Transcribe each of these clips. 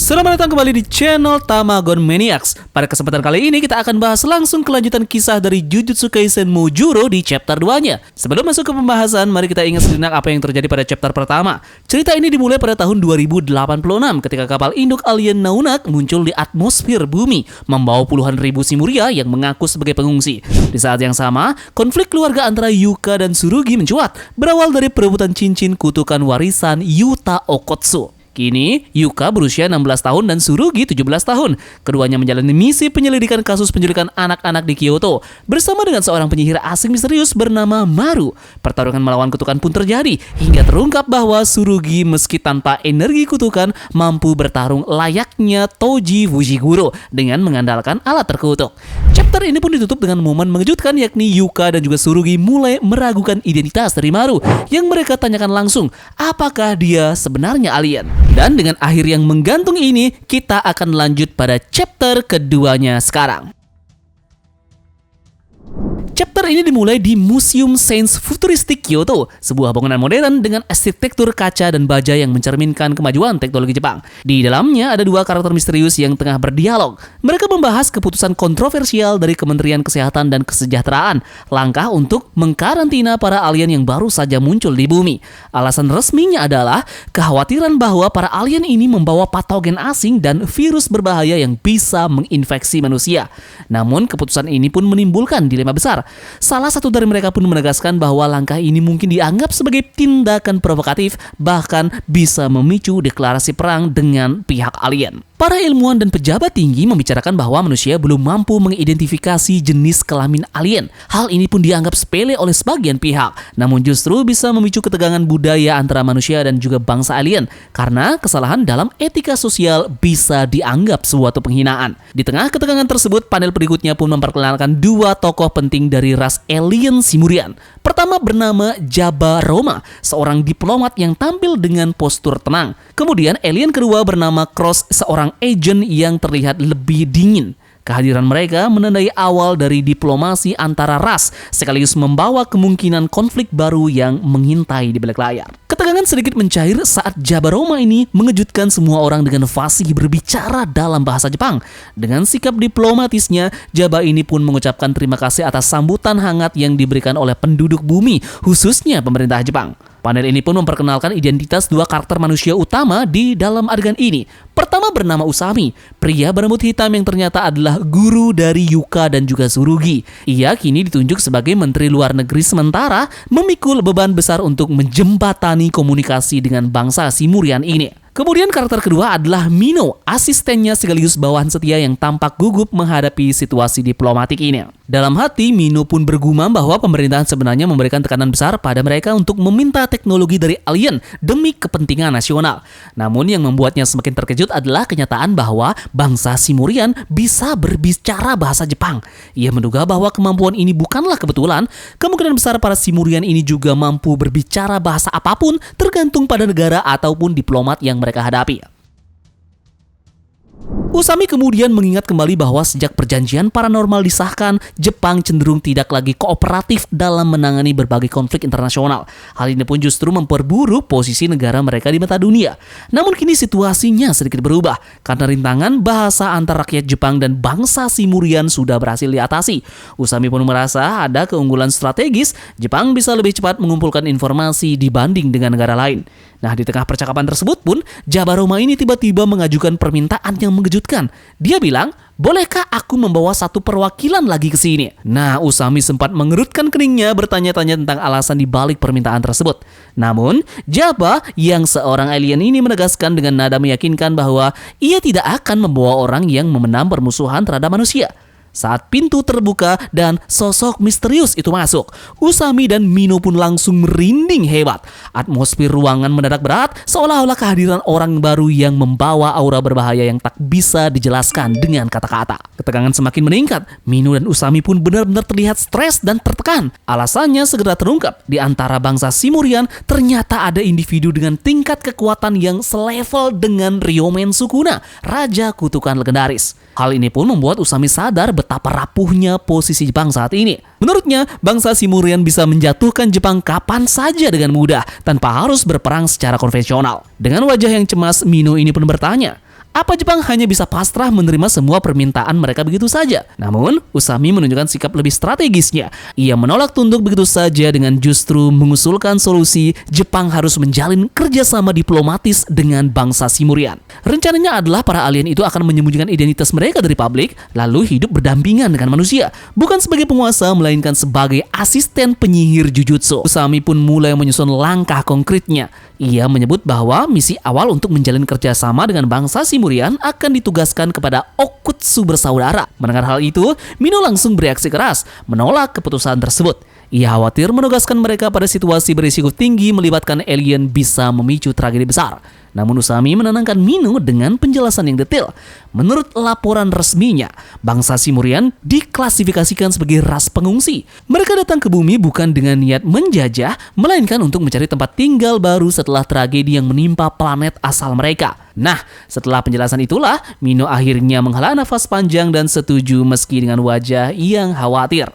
Selamat datang kembali di channel Tamagon Maniacs. Pada kesempatan kali ini kita akan bahas langsung kelanjutan kisah dari Jujutsu Kaisen Mojuro di chapter 2-nya. Sebelum masuk ke pembahasan, mari kita ingat sejenak apa yang terjadi pada chapter pertama. Cerita ini dimulai pada tahun 2086 ketika kapal induk alien Naunak muncul di atmosfer bumi, membawa puluhan ribu Simuria yang mengaku sebagai pengungsi. Di saat yang sama, konflik keluarga antara Yuka dan Tsurugi mencuat, berawal dari perebutan cincin kutukan warisan Yuta Okotsu. Kini, Yuka berusia 16 tahun dan Tsurugi 17 tahun. Keduanya menjalani misi penyelidikan kasus penculikan anak-anak di Kyoto bersama dengan seorang penyihir asing misterius bernama Maru. Pertarungan melawan kutukan pun terjadi hingga terungkap bahwa Tsurugi meski tanpa energi kutukan mampu bertarung layaknya Toji Fujiguro dengan mengandalkan alat terkutuk. Chapter ini pun ditutup dengan momen mengejutkan, yakni Yuka dan juga Tsurugi mulai meragukan identitas dari Maru yang mereka tanyakan langsung apakah dia sebenarnya alien. Dan dengan akhir yang menggantung ini, kita akan lanjut pada chapter keduanya sekarang. Chapter ini dimulai di Museum Sains Futuristik Kyoto, sebuah bangunan modern dengan arsitektur kaca dan baja yang mencerminkan kemajuan teknologi Jepang. Di dalamnya ada dua karakter misterius yang tengah berdialog. Mereka membahas keputusan kontroversial dari Kementerian Kesehatan dan Kesejahteraan, langkah untuk mengkarantina para alien yang baru saja muncul di bumi. Alasan resminya adalah kekhawatiran bahwa para alien ini membawa patogen asing dan virus berbahaya yang bisa menginfeksi manusia. Namun keputusan ini pun menimbulkan dilema besar. Salah satu dari mereka pun menegaskan bahwa langkah ini mungkin dianggap sebagai tindakan provokatif, bahkan bisa memicu deklarasi perang dengan pihak alien. Para ilmuwan dan pejabat tinggi membicarakan bahwa manusia belum mampu mengidentifikasi jenis kelamin alien. Hal ini pun dianggap sepele oleh sebagian pihak, namun justru bisa memicu ketegangan budaya antara manusia dan juga bangsa alien, karena kesalahan dalam etika sosial bisa dianggap suatu penghinaan. Di tengah ketegangan tersebut, panel berikutnya pun memperkenalkan dua tokoh penting dari ras alien Simurian. Pertama bernama Jabba Roma, seorang diplomat yang tampil dengan postur tenang. Kemudian alien kedua bernama Cross, seorang agen yang terlihat lebih dingin. Kehadiran mereka menandai awal dari diplomasi antara ras, sekaligus membawa kemungkinan konflik baru yang mengintai di balik layar. Ketegangan sedikit mencair saat Jabba Roma ini mengejutkan semua orang dengan fasih berbicara dalam bahasa Jepang. Dengan sikap diplomatisnya, Jabba ini pun mengucapkan terima kasih atas sambutan hangat yang diberikan oleh penduduk bumi, khususnya pemerintah Jepang. Panel ini pun memperkenalkan identitas dua karakter manusia utama di dalam adegan ini. Pertama bernama Usami, pria berambut hitam yang ternyata adalah guru dari Yuka dan juga Tsurugi. Ia kini ditunjuk sebagai Menteri Luar Negeri sementara, memikul beban besar untuk menjembatani komunikasi dengan bangsa Simurian ini. Kemudian karakter kedua adalah Mino, asistennya sekaligus bawahan setia yang tampak gugup menghadapi situasi diplomatik ini. Dalam hati, Mino pun bergumam bahwa pemerintahan sebenarnya memberikan tekanan besar pada mereka untuk meminta teknologi dari alien demi kepentingan nasional. Namun yang membuatnya semakin terkejut adalah kenyataan bahwa bangsa Simurian bisa berbicara bahasa Jepang. Ia menduga bahwa kemampuan ini bukanlah kebetulan. Kemungkinan besar para Simurian ini juga mampu berbicara bahasa apapun, tergantung pada negara ataupun diplomat yang mereka hadapi. Usami kemudian mengingat kembali bahwa sejak perjanjian paranormal disahkan, Jepang cenderung tidak lagi kooperatif dalam menangani berbagai konflik internasional. Hal ini pun justru memperburuk posisi negara mereka di mata dunia. Namun kini situasinya sedikit berubah, karena rintangan bahasa antar rakyat Jepang dan bangsa Simurian sudah berhasil diatasi. Usami pun merasa ada keunggulan strategis, Jepang bisa lebih cepat mengumpulkan informasi dibanding dengan negara lain. Nah, di tengah percakapan tersebut pun, Jabba Roma ini tiba-tiba mengajukan permintaan yang mengejutkan. Dia bilang, bolehkah aku membawa satu perwakilan lagi ke sini? Nah, Usami sempat mengerutkan keningnya bertanya-tanya tentang alasan dibalik permintaan tersebut. Namun, Jabba yang seorang alien ini menegaskan dengan nada meyakinkan bahwa ia tidak akan membawa orang yang memendam permusuhan terhadap manusia. Saat pintu terbuka dan sosok misterius itu masuk, Usami dan Mino pun langsung merinding hebat. Atmosfer ruangan mendadak berat, seolah-olah kehadiran orang baru yang membawa aura berbahaya yang tak bisa dijelaskan dengan kata-kata. Ketegangan semakin meningkat, Mino dan Usami pun benar-benar terlihat stres dan tertekan. Alasannya segera terungkap, di antara bangsa Simurian ternyata ada individu dengan tingkat kekuatan yang selevel dengan Ryomen Sukuna, Raja Kutukan Legendaris. Hal ini pun membuat Usami sadar betapa rapuhnya posisi Jepang saat ini. Menurutnya, bangsa Simurian bisa menjatuhkan Jepang kapan saja dengan mudah, tanpa harus berperang secara konvensional. Dengan wajah yang cemas, Mino ini pun bertanya, Apa Jepang hanya bisa pasrah menerima semua permintaan mereka begitu saja? Namun, Usami menunjukkan sikap lebih strategisnya. Ia menolak tunduk begitu saja dengan justru mengusulkan solusi Jepang harus menjalin kerjasama diplomatis dengan bangsa Simurian. Rencananya adalah para alien itu akan menyembunyikan identitas mereka dari publik, lalu hidup berdampingan dengan manusia, bukan sebagai penguasa melainkan sebagai asisten penyihir jujutsu. Usami pun mulai menyusun langkah konkretnya. Ia menyebut bahwa misi awal untuk menjalin kerjasama dengan bangsa Simurian akan ditugaskan kepada Okutsu bersaudara. Mendengar hal itu, Mino langsung bereaksi keras, menolak keputusan tersebut. Ia khawatir menugaskan mereka pada situasi berisiko tinggi melibatkan alien bisa memicu tragedi besar. Namun Usami menenangkan Mino dengan penjelasan yang detail. Menurut laporan resminya, bangsa Simurian diklasifikasikan sebagai ras pengungsi. Mereka datang ke bumi bukan dengan niat menjajah, melainkan untuk mencari tempat tinggal baru setelah tragedi yang menimpa planet asal mereka. Nah, setelah penjelasan itulah, Mino akhirnya menghela nafas panjang dan setuju meski dengan wajah yang khawatir.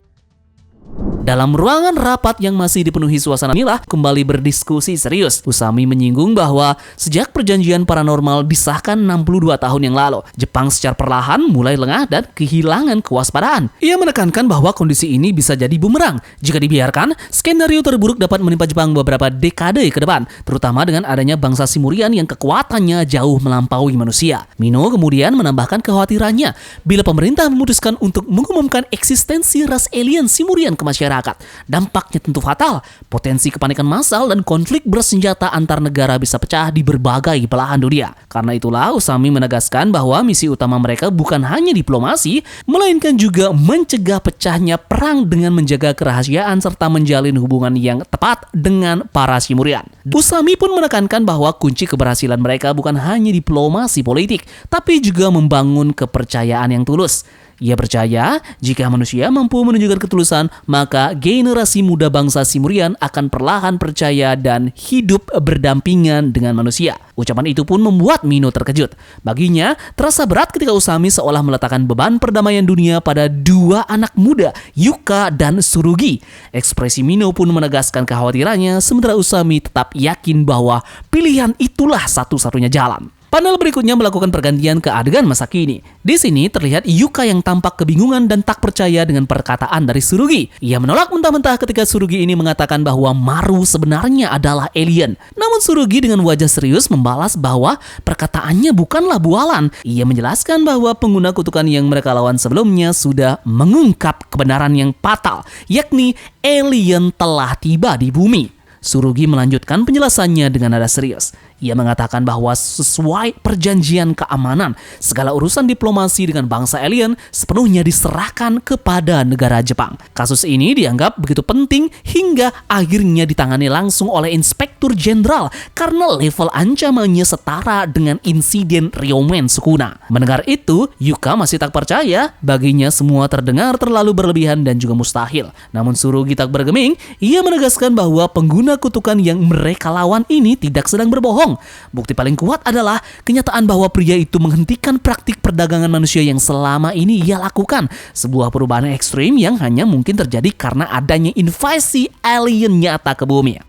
Dalam ruangan rapat yang masih dipenuhi suasana inilah kembali berdiskusi serius. Usami menyinggung bahwa sejak perjanjian paranormal disahkan 62 tahun yang lalu, Jepang secara perlahan mulai lengah dan kehilangan kewaspadaan. Ia menekankan bahwa kondisi ini bisa jadi bumerang. Jika dibiarkan, skenario terburuk dapat menimpa Jepang beberapa dekade ke depan, terutama dengan adanya bangsa Simurian yang kekuatannya jauh melampaui manusia. Mino kemudian menambahkan kekhawatirannya bila pemerintah memutuskan untuk mengumumkan eksistensi ras alien Simurian ke masyarakat. Dampaknya tentu fatal. Potensi kepanikan massal dan konflik bersenjata antar negara bisa pecah di berbagai belahan dunia. Karena itulah Usami menegaskan bahwa misi utama mereka bukan hanya diplomasi, melainkan juga mencegah pecahnya perang dengan menjaga kerahasiaan serta menjalin hubungan yang tepat dengan para Simurian. Usami pun menekankan bahwa kunci keberhasilan mereka bukan hanya diplomasi politik, tapi juga membangun kepercayaan yang tulus. Ia percaya jika manusia mampu menunjukkan ketulusan, maka generasi muda bangsa Simurian akan perlahan percaya dan hidup berdampingan dengan manusia. Ucapan itu pun membuat Mino terkejut. Baginya, terasa berat ketika Usami seolah meletakkan beban perdamaian dunia pada dua anak muda, Yuka dan Tsurugi. Ekspresi Mino pun menegaskan kekhawatirannya, sementara Usami tetap yakin bahwa pilihan itulah satu-satunya jalan. Panel berikutnya melakukan pergantian ke adegan masa kini. Di sini terlihat Yuka yang tampak kebingungan dan tak percaya dengan perkataan dari Tsurugi. Ia menolak mentah-mentah ketika Tsurugi ini mengatakan bahwa Maru sebenarnya adalah alien. Namun Tsurugi dengan wajah serius membalas bahwa perkataannya bukanlah bualan. Ia menjelaskan bahwa pengguna kutukan yang mereka lawan sebelumnya sudah mengungkap kebenaran yang fatal, yakni alien telah tiba di bumi. Tsurugi melanjutkan penjelasannya dengan nada serius. Ia mengatakan bahwa sesuai perjanjian keamanan, segala urusan diplomasi dengan bangsa alien sepenuhnya diserahkan kepada negara Jepang. Kasus ini dianggap begitu penting hingga akhirnya ditangani langsung oleh Inspektur Jenderal karena level ancamannya setara dengan insiden Ryomen Sukuna. Mendengar itu, Yuka masih tak percaya, baginya semua terdengar terlalu berlebihan dan juga mustahil. Namun Tsurugi tak bergeming, ia menegaskan bahwa pengguna kutukan yang mereka lawan ini tidak sedang berbohong. Bukti paling kuat adalah kenyataan bahwa pria itu menghentikan praktik perdagangan manusia yang selama ini ia lakukan. Sebuah perubahan ekstrim yang hanya mungkin terjadi karena adanya invasi alien nyata ke bumi.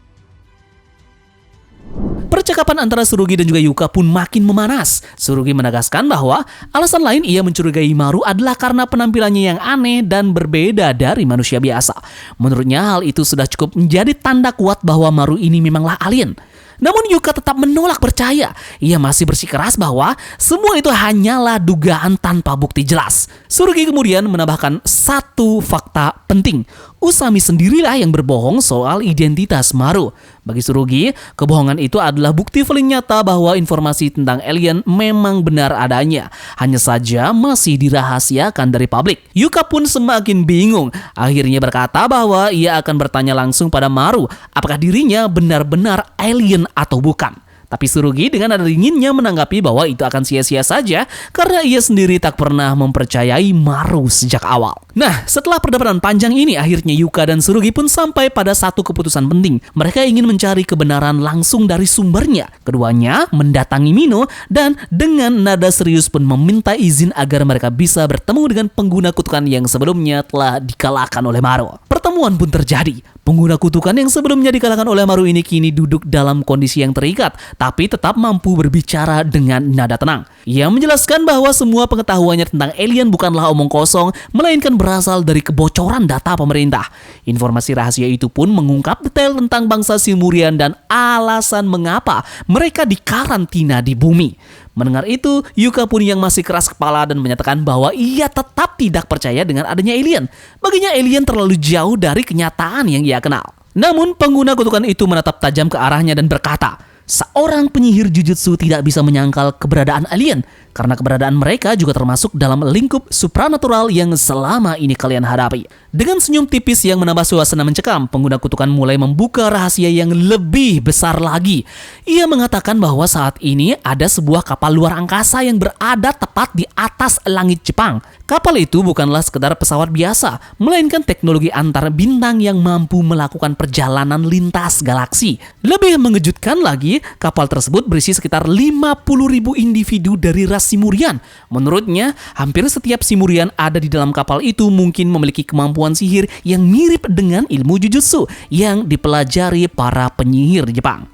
Percakapan antara Tsurugi dan juga Yuka pun makin memanas. Tsurugi menegaskan bahwa alasan lain ia mencurigai Maru adalah karena penampilannya yang aneh dan berbeda dari manusia biasa. Menurutnya hal itu sudah cukup menjadi tanda kuat bahwa Maru ini memanglah alien. Namun Yuka tetap menolak percaya. Ia masih bersikeras bahwa semua itu hanyalah dugaan tanpa bukti jelas. Tsurugi kemudian menambahkan satu fakta penting. Usami sendirilah yang berbohong soal identitas Maru. Bagi Tsurugi, kebohongan itu adalah bukti paling nyata bahwa informasi tentang alien memang benar adanya. Hanya saja masih dirahasiakan dari publik. Yuka pun semakin bingung. Akhirnya berkata bahwa ia akan bertanya langsung pada Maru apakah dirinya benar-benar alien atau bukan. Tapi Tsurugi dengan nada dinginnya menanggapi bahwa itu akan sia-sia saja karena ia sendiri tak pernah mempercayai Maru sejak awal. Nah, setelah perdebatan panjang ini, akhirnya Yuka dan Tsurugi pun sampai pada satu keputusan penting. Mereka ingin mencari kebenaran langsung dari sumbernya. Keduanya mendatangi Mino dan dengan nada serius pun meminta izin agar mereka bisa bertemu dengan pengguna kutukan yang sebelumnya telah dikalahkan oleh Maru. Pertemuan pun terjadi. Pengguna kutukan yang sebelumnya dikalahkan oleh Maru ini kini duduk dalam kondisi yang terikat, tapi tetap mampu berbicara dengan nada tenang. Ia menjelaskan bahwa semua pengetahuannya tentang alien bukanlah omong kosong, melainkan berasal dari kebocoran data pemerintah. Informasi rahasia itu pun mengungkap detail tentang bangsa Silmurian dan alasan mengapa mereka dikarantina di bumi. Mendengar itu, Yuka pun yang masih keras kepala dan menyatakan bahwa ia tetap tidak percaya dengan adanya alien. Baginya alien terlalu jauh dari kenyataan yang ia kenal. Namun pengguna kutukan itu menatap tajam ke arahnya dan berkata, seorang penyihir jujutsu tidak bisa menyangkal keberadaan alien, karena keberadaan mereka juga termasuk dalam lingkup supranatural yang selama ini kalian hadapi. Dengan senyum tipis yang menambah suasana mencekam, pengguna kutukan mulai membuka rahasia yang lebih besar lagi. Ia mengatakan bahwa saat ini ada sebuah kapal luar angkasa yang berada tepat di atas langit Jepang. Kapal itu bukanlah sekedar pesawat biasa, melainkan teknologi antar bintang yang mampu melakukan perjalanan lintas galaksi. Lebih mengejutkan lagi, kapal tersebut berisi sekitar 50.000 individu dari ras Simurian. Menurutnya, hampir setiap Simurian ada di dalam kapal itu mungkin memiliki kemampuan sihir yang mirip dengan ilmu jujutsu yang dipelajari para penyihir di Jepang.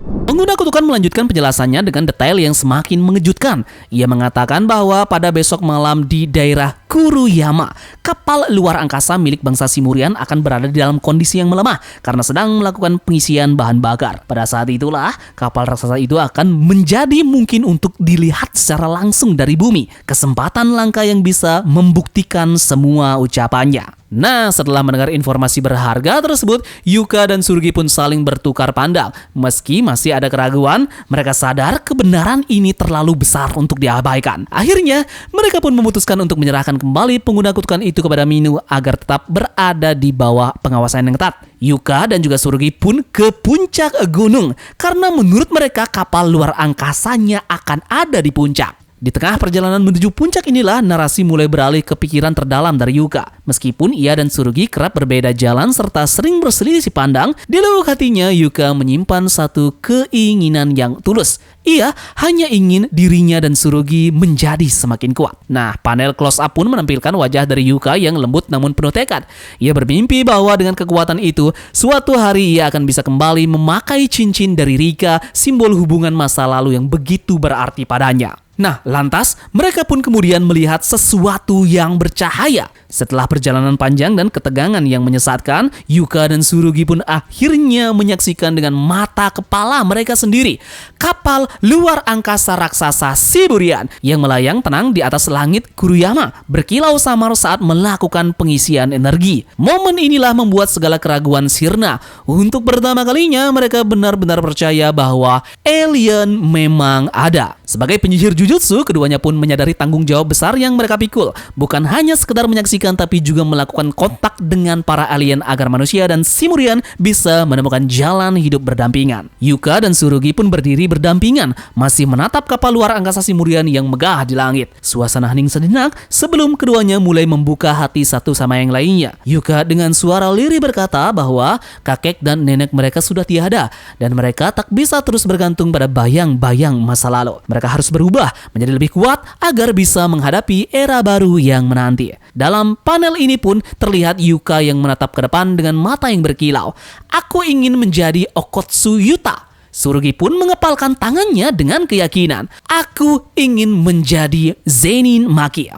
Pengguna kutukan melanjutkan penjelasannya dengan detail yang semakin mengejutkan. Ia mengatakan bahwa pada besok malam di daerah Kuruyama, kapal luar angkasa milik bangsa Simurian akan berada di dalam kondisi yang melemah karena sedang melakukan pengisian bahan bakar. Pada saat itulah, kapal raksasa itu akan menjadi mungkin untuk dilihat secara langsung dari bumi. Kesempatan langka yang bisa membuktikan semua ucapannya. Nah, setelah mendengar informasi berharga tersebut, Yuka dan Tsurugi pun saling bertukar pandang. Meski masih ada keraguan, mereka sadar kebenaran ini terlalu besar untuk diabaikan. Akhirnya, mereka pun memutuskan untuk menyerahkan kembali pengguna kutukan itu kepada Minu agar tetap berada di bawah pengawasan yang ketat. Yuka dan juga Tsurugi pun ke puncak gunung karena menurut mereka kapal luar angkasanya akan ada di puncak. Di tengah perjalanan menuju puncak inilah narasi mulai beralih ke pikiran terdalam dari Yuka. Meskipun ia dan Tsurugi kerap berbeda jalan serta sering berselisih pandang, di lubuk hatinya Yuka menyimpan satu keinginan yang tulus. Ia hanya ingin dirinya dan Tsurugi menjadi semakin kuat. Nah, panel close up pun menampilkan wajah dari Yuka yang lembut namun penuh tekad. Ia bermimpi bahwa dengan kekuatan itu, suatu hari ia akan bisa kembali memakai cincin dari Rika, simbol hubungan masa lalu yang begitu berarti padanya. Nah, lantas mereka pun kemudian melihat sesuatu yang bercahaya. Setelah perjalanan panjang dan ketegangan yang menyesatkan, Yuka dan Tsurugi pun akhirnya menyaksikan dengan mata kepala mereka sendiri kapal luar angkasa raksasa Simurian yang melayang tenang di atas langit Kuruyama, berkilau samar saat melakukan pengisian energi. Momen inilah membuat segala keraguan sirna. Untuk pertama kalinya mereka benar-benar percaya bahwa alien memang ada. Sebagai penyihir jujutsu, keduanya pun menyadari tanggung jawab besar yang mereka pikul. Bukan hanya sekedar menyaksikan, tapi juga melakukan kontak dengan para alien agar manusia dan Simurian bisa menemukan jalan hidup berdampingan. Yuka dan Tsurugi pun berdiri berdampingan, masih menatap kapal luar angkasa Simurian yang megah di langit. Suasana hening sejenak sebelum keduanya mulai membuka hati satu sama yang lainnya. Yuka dengan suara lirih berkata bahwa kakek dan nenek mereka sudah tiada, dan mereka tak bisa terus bergantung pada bayang-bayang masa lalu. Mereka harus berubah menjadi lebih kuat agar bisa menghadapi era baru yang menanti. Dalam panel ini pun terlihat Yuka yang menatap ke depan dengan mata yang berkilau. Aku ingin menjadi Okotsu Yuta. Tsurugi pun mengepalkan tangannya dengan keyakinan. Aku ingin menjadi Zenin Maki.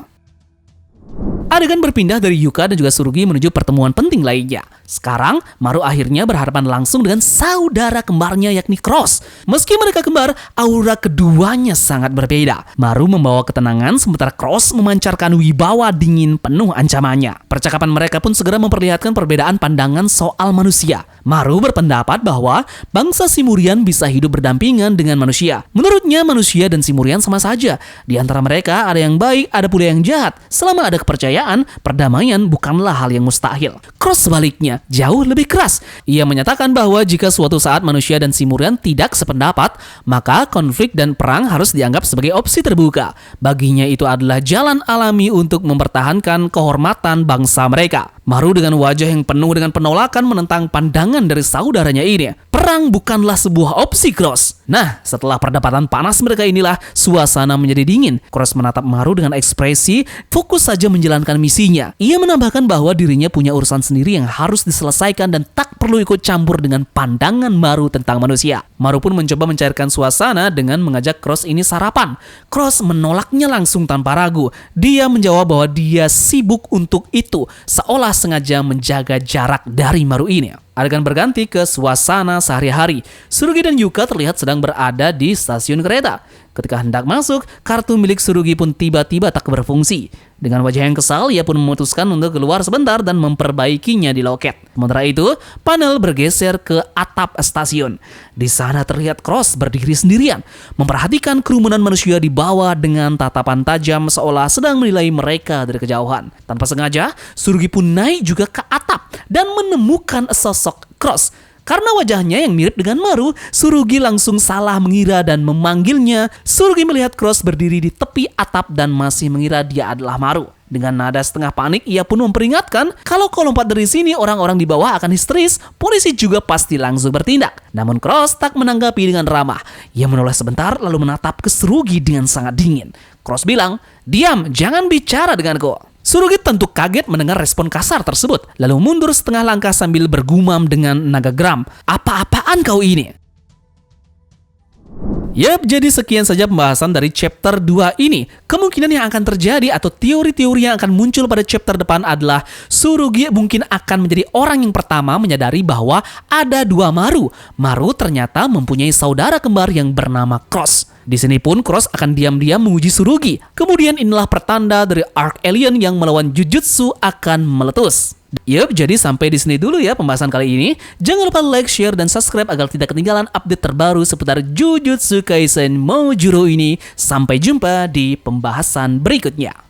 Adegan berpindah dari Yuka dan juga Tsurugi menuju pertemuan penting lainnya. Sekarang, Maru akhirnya berhadapan langsung dengan saudara kembarnya yakni Cross. Meski mereka kembar, aura keduanya sangat berbeda. Maru membawa ketenangan, sementara Cross memancarkan wibawa dingin penuh ancamannya. Percakapan mereka pun segera memperlihatkan perbedaan pandangan soal manusia. Maru berpendapat bahwa bangsa Simurian bisa hidup berdampingan dengan manusia. Menurutnya, manusia dan Simurian sama saja. Di antara mereka ada yang baik, ada pula yang jahat. Selama ada kepercayaan, perdamaian bukanlah hal yang mustahil. Cross sebaliknya jauh lebih keras. Ia menyatakan bahwa jika suatu saat manusia dan Simurian tidak sependapat, maka konflik dan perang harus dianggap sebagai opsi terbuka. Baginya itu adalah jalan alami untuk mempertahankan kehormatan bangsa mereka. Maru dengan wajah yang penuh dengan penolakan menentang pandangan dari saudaranya ini. Perang bukanlah sebuah opsi, Cross. Nah, setelah perdebatan panas mereka inilah, suasana menjadi dingin. Cross menatap Maru dengan ekspresi fokus saja menjalankan misinya. Ia menambahkan bahwa dirinya punya urusan sendiri yang harus diselesaikan dan tak perlu ikut campur dengan pandangan Maru tentang manusia. Maru pun mencoba mencairkan suasana dengan mengajak Cross ini sarapan. Cross menolaknya langsung tanpa ragu. Dia menjawab bahwa dia sibuk untuk itu, seolah sengaja menjaga jarak dari Maru ini. Adegan berganti ke suasana sehari-hari. Surugi dan Yuka terlihat sedang berada di stasiun kereta. Ketika hendak masuk, kartu milik Surugi pun tiba-tiba tak berfungsi. Dengan wajah yang kesal, ia pun memutuskan untuk keluar sebentar dan memperbaikinya di loket. Sementara itu, panel bergeser ke atap stasiun. Di sana terlihat Cross berdiri sendirian, memperhatikan kerumunan manusia di bawah dengan tatapan tajam seolah sedang menilai mereka dari kejauhan. Tanpa sengaja, Surugi pun naik juga ke atap dan menemukan sosok Cross. Karena wajahnya yang mirip dengan Maru, Surugi langsung salah mengira dan memanggilnya. Surugi melihat Cross berdiri di tepi atap dan masih mengira dia adalah Maru. Dengan nada setengah panik, ia pun memperingatkan kalau lompat dari sini orang-orang di bawah akan histeris, polisi juga pasti langsung bertindak. Namun Cross tak menanggapi dengan ramah. Ia menoleh sebentar lalu menatap ke Surugi dengan sangat dingin. Cross bilang, "Diam, jangan bicara denganku." Surugi tentu kaget mendengar respon kasar tersebut, lalu mundur setengah langkah sambil bergumam dengan naga geram. "Apa-apaan kau ini?" Yap, jadi sekian saja pembahasan dari chapter 2 ini. Kemungkinan yang akan terjadi atau teori-teori yang akan muncul pada chapter depan adalah Surugi mungkin akan menjadi orang yang pertama menyadari bahwa ada dua Maru. Maru ternyata mempunyai saudara kembar yang bernama Cross. Di sini pun Cross akan diam-diam menguji Surugi. Kemudian inilah pertanda dari Arc Alien yang melawan Jujutsu akan meletus. Yup, jadi sampai di sini dulu ya pembahasan kali ini. Jangan lupa like, share, dan subscribe agar tidak ketinggalan update terbaru seputar Jujutsu Kaisen Mojuro ini. Sampai jumpa di pembahasan berikutnya.